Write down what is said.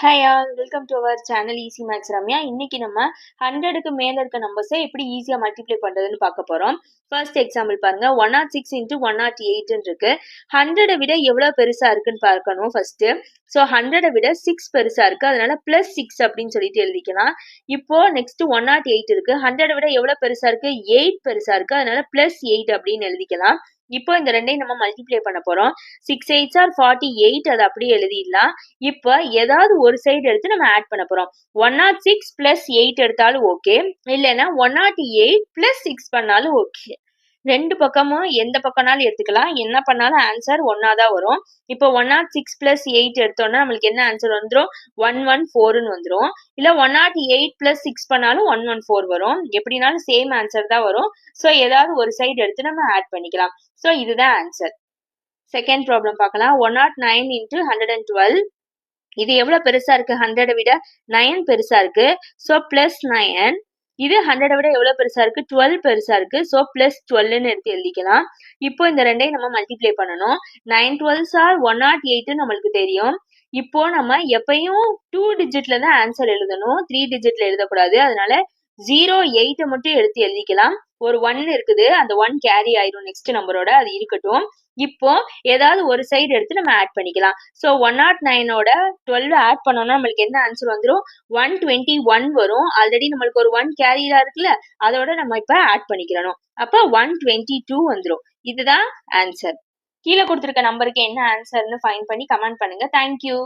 Hi all welcome to our channel easy makes Ramya. இன்னைக்கு நம்ம 100க்கு மேல இருக்க நம்பர்ஸை எப்படி ஈஸியா மல்டிப்ளை பண்றதுன்னு பார்க்க போறோம். ஃபர்ஸ்ட் எக்ஸாம்பிள் பாருங்க, 106 into 108 இருக்கு. 100 விட எவ்வளவு பெருசா இருக்குன்னு பார்க்கணும் ஃபர்ஸ்ட். ஸோ 100 விட 6 பெருசா இருக்கு, அதனால பிளஸ் 6 அப்படின்னு சொல்லிட்டு எழுதிக்கலாம். இப்போ நெக்ஸ்ட் 108 இருக்கு. 100 விட எவ்வளவு பெருசா இருக்கு, 8 பெருசா இருக்கு, அதனால பிளஸ் 8 அப்படின்னு எழுதிக்கலாம். இப்போ இந்த ரெண்டையும் நம்ம மல்டிப்ளை பண்ண போறோம். 6 8s are 48, அதை அப்படியே எழுதிடலாம். இப்போ ஏதாவது ஒரு சைடு எடுத்து நம்ம ஆட் பண்ண போறோம். 106 plus 8 எடுத்தாலும் ஓகே, இல்லைன்னா 108 plus 6 பண்ணாலும் ஓகே. ரெண்டு பக்கமும் எந்த பக்கம்னாலும் எடுத்துக்கலாம். என்ன பண்ணாலும் ஆன்சர் ஒன்னா தான் வரும். இப்போ 106 plus 8 எடுத்தோம்னா நம்மளுக்கு என்ன ஆன்சர் வந்துடும், 114ன்னு வந்துடும். இல்ல 108 plus 6 பண்ணாலும் 114 வரும். எப்படினாலும் சேம் ஆன்சர் தான் வரும். ஸோ ஏதாவது ஒரு சைடு எடுத்து நம்ம ஆட் பண்ணிக்கலாம். ஸோ இதுதான் ஆன்சர். செகண்ட் ப்ராப்ளம் பார்க்கலாம். 109 into 112. இது எவ்வளவு பெருசா இருக்கு, 100 விட 9 பெருசா இருக்கு. So plus 9. இது 100 விட எவ்வளவு பெருசா இருக்கு, 12 பெருசா இருக்கு. ஸோ பிளஸ் 12ன்னு எடுத்து எழுதிக்கலாம். இப்போ இந்த ரெண்டையும் நம்ம மல்டிப்ளை பண்ணணும். 9 12s are 108 நம்மளுக்கு தெரியும். இப்போ நம்ம எப்பயும் 2 டிஜிட்ல தான் ஆன்சர் எழுதணும், 3 டிஜிட்ல எழுதக்கூடாது. அதனால 08 மட்டும் எடுத்து எழுதிக்கலாம். ஒரு 1 இருக்குது, அந்த 1 கேரி ஆயிரும் நெக்ஸ்ட் நம்பரோட, அது இருக்கட்டும். இப்போ ஏதாவது ஒரு சைடு எடுத்து நம்ம ஆட் பண்ணிக்கலாம். ஸோ 109ஓட 12 ஆட் பண்ணோம்னா நம்மளுக்கு என்ன ஆன்சர் வந்துடும், 121 வரும். ஆல்ரெடி நம்மளுக்கு ஒரு 1 கேரியா இருக்குல்ல, அதோட நம்ம இப்ப ஆட் பண்ணிக்கிறோம். அப்ப 122 வந்துடும். இதுதான் ஆன்சர். கீழே கொடுத்துருக்க நம்பருக்கு என்ன ஆன்சர்னு ஃபைண்ட் பண்ணி கமெண்ட் பண்ணுங்க. தேங்க்யூ.